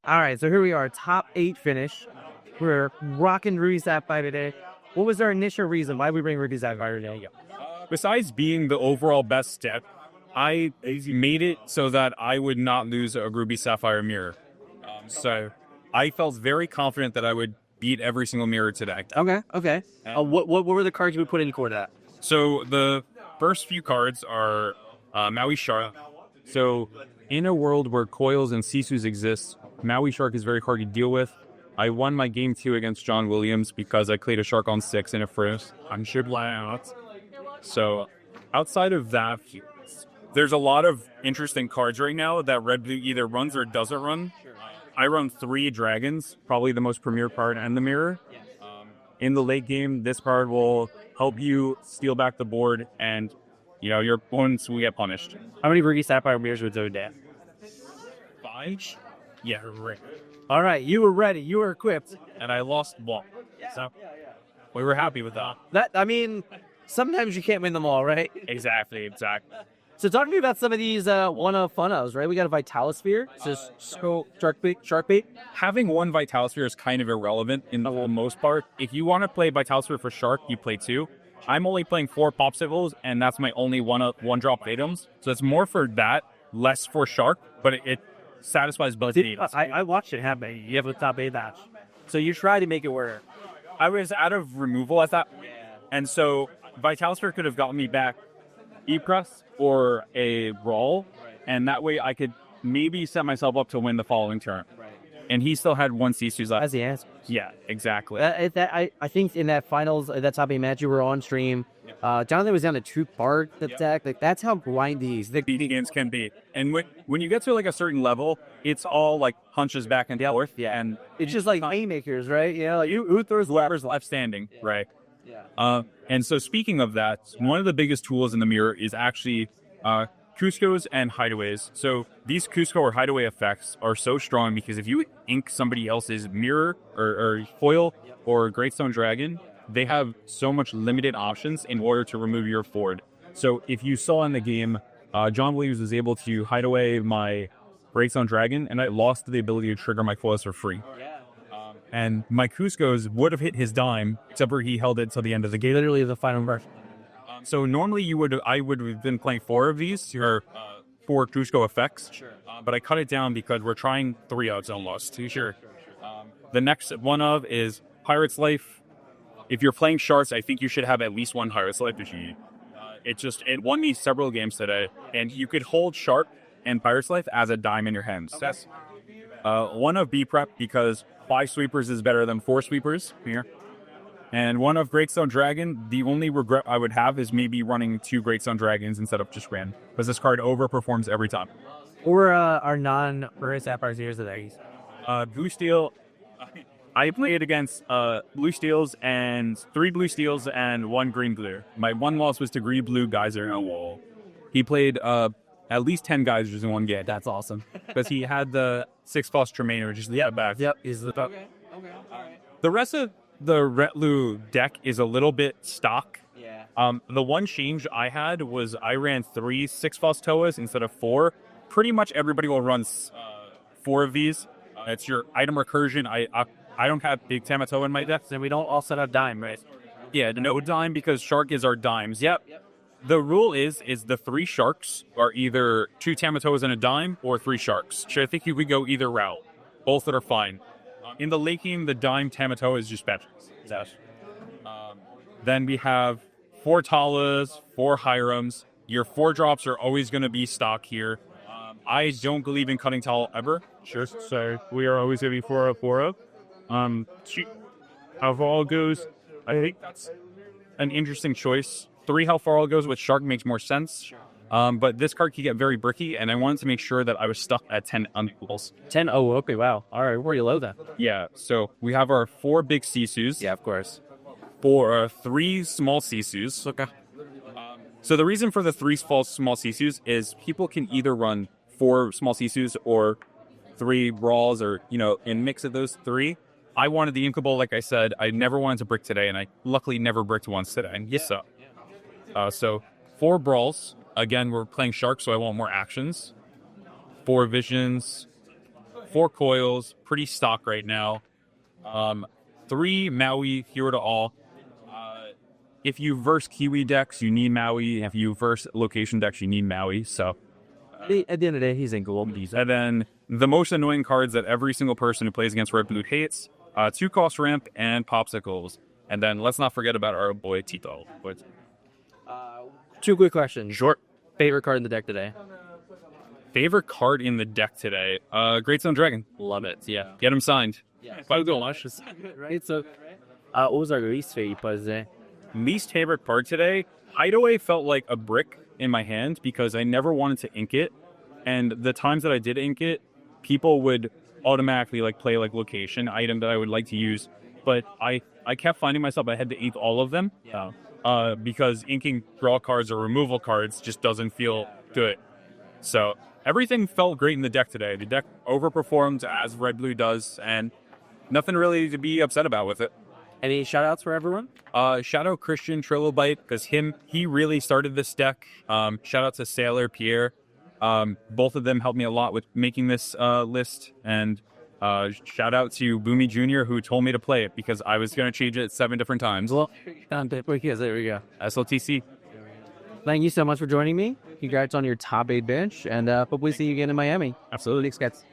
All right, so here we are, top 8 finish. We're rocking Ruby Sapphire today. What was our initial reason why we bring Ruby Sapphire today? Besides being the overall best step, I made it so that I would not lose a Ruby Sapphire mirror. So I felt very confident that I would beat every single mirror today. Okay. What were the cards you would put in for that? So the first few cards are Maui Shark. So in a world where coils and sisus exist, Maui Shark is very hard to deal with. I won my game 2 against John Williams because I played a shark on 6 and a first. I'm sure out. So outside of that, there's a lot of interesting cards right now that Red Blue either runs or doesn't run. I run 3 dragons, probably the most premier card and the mirror. In the late game, this card will help you steal back the board, and your opponents will get punished. How many Ruby Sapphire mirrors would Zodan? 5? Yeah, right. All right, you were ready. You were equipped. And I lost 1. So we were happy with that. Sometimes you can't win them all, right? Exactly. So talk to me about some of these one-of fun-ofs, right? We got a Vitalosphere. So shark bait. Having 1 Vitalosphere is kind of irrelevant in the most part. If you want to play Vitalosphere for Shark, you play 2. I'm only playing 4 Popsicles, and that's my only one-drop items. So it's more for that, less for Shark, but it satisfies both needs. I watched it happen. You have a top 8 match. So you try to make it work. I was out of removal at that point, and so Vitalosphere could have gotten me back E-Press or a Brawl, and that way I could maybe set myself up to win the following turn. And he still had 1 Sisus left. That's the answer. Yeah, exactly. I think in that finals, that top 8 match, you were on stream. Jonathan was down to 2 part deck. Like, that's how grindy the games can be. And when you get to like a certain level, it's all like punches back and forth. Yeah, and it's just like haymakers, right? Like who throws whoever's left standing, right? Yeah. And so speaking of that, one of the biggest tools in the mirror is actually Cuscos and Hideaways. So these Cusco or Hideaway effects are so strong because if you ink somebody else's mirror or foil or Greatstone Dragon, they have so much limited options in order to remove your Ford. So if you saw in the game, John Williams was able to hide away my Greatstone Dragon, and I lost the ability to trigger my foils for free. And my Cuscos would have hit his dime, except for he held it till the end of the game. Literally the final version. So normally I would have been playing 4 of these, or 4 Cusco effects. Sure. But I cut it down because we're trying 3 outs almost. Sure. The next one of is Pirate's Life. If you're playing Sharks, I think you should have at least 1 Pirate's Life. It won me several games today, and you could hold Shark and Pirate's Life as a dime in your hands. Okay. That's 1 of B Prep because 5 sweepers is better than 4 sweepers here. And 1 of Greatstone Dragon, the only regret I would have is maybe running 2 Greatstone Dragons instead of just Ran, because this card overperforms every time. Or our non-Ruby Sapphire series of these. Blue Steel, I played against Blue Steels and 3 Blue Steels and 1 Green Blue. My 1 loss was to Green Blue Geyser. He played at least 10 Geysers in 1 game. That's awesome. Because he had the 6-cost Tremaine, which is the back. Yep, he's the all right. The rest of the Retlu deck is a little bit stock. Yeah. The one change I had was I ran 3 6-Foss Toas instead of 4. Pretty much everybody will run 4 of these. It's your item recursion. I don't have big Tamatoa in my deck. And we don't all set up dime, right? Yeah, no dime because Shark is our dimes. Yep. The rule is the 3 Sharks are either 2 Tamatoas and a dime or 3 Sharks. So I think you could go either route. Both that are fine. In the late game, the dime Tamatoa is just better. Yes. Then we have 4 Talas, 4 Hirams. Your 4 drops are always going to be stock here. I don't believe in cutting Tala ever. Sure, so we are always going to be 4 of 4 of. How far all goes, I think that's an interesting choice. 3 how far all goes with Shark makes more sense. But this card can get very bricky, and I wanted to make sure that I was stuck at 10 unequals. 10? Oh, okay, wow. All right, where do you load that? Yeah, so we have our 4 big Sisus. Yeah, of course. 3 small Sisus. Okay. So the reason for the 3 small Sisus is people can either run 4 small Sisus or 3 Brawls or, in mix of those 3. I wanted the Inkable, like I said. I never wanted to brick today, and I luckily never bricked once today. Yes. So 4 Brawls. Again, we're playing Shark, so I want more actions. 4 Visions, 4 coils, pretty stock right now. 3 Maui, hero to all. If you verse Kiwi decks, you need Maui. If you verse location decks, you need Maui. So At the end of the day, he's in gold. and then the most annoying cards that every single person who plays against Red Blue hates: 2-cost ramp and popsicles. And then let's not forget about our boy Tito. But 2 quick questions. short Favorite card in the deck today? favorite card in the deck today: Great Stone Dragon. Love it. Yeah. Get him signed. Quite good, right? So, what was our least favorite part today? Least favorite card today: Hideaway felt like a brick in my hand because I never wanted to ink it, and the times that I did ink it, people would automatically like play like location item that I would like to use, but I kept finding myself I had to ink all of them because inking draw cards or removal cards just doesn't feel good. So everything felt great in the deck today. The deck overperformed as Red Blue does, and nothing really to be upset about with it. Any shout outs for everyone? Shout out Christian Trilobite because he really started this deck. Shout out to Sailor Pierre. Both of them helped me a lot with making this list. And shout out to Boomy Jr. who told me to play it because I was going to change it 7 different times. Well, there we go. SLTC. Thank you so much for joining me. Congrats on your top 8 bench, and hopefully see you again in Miami. Absolutely. Thanks, guys.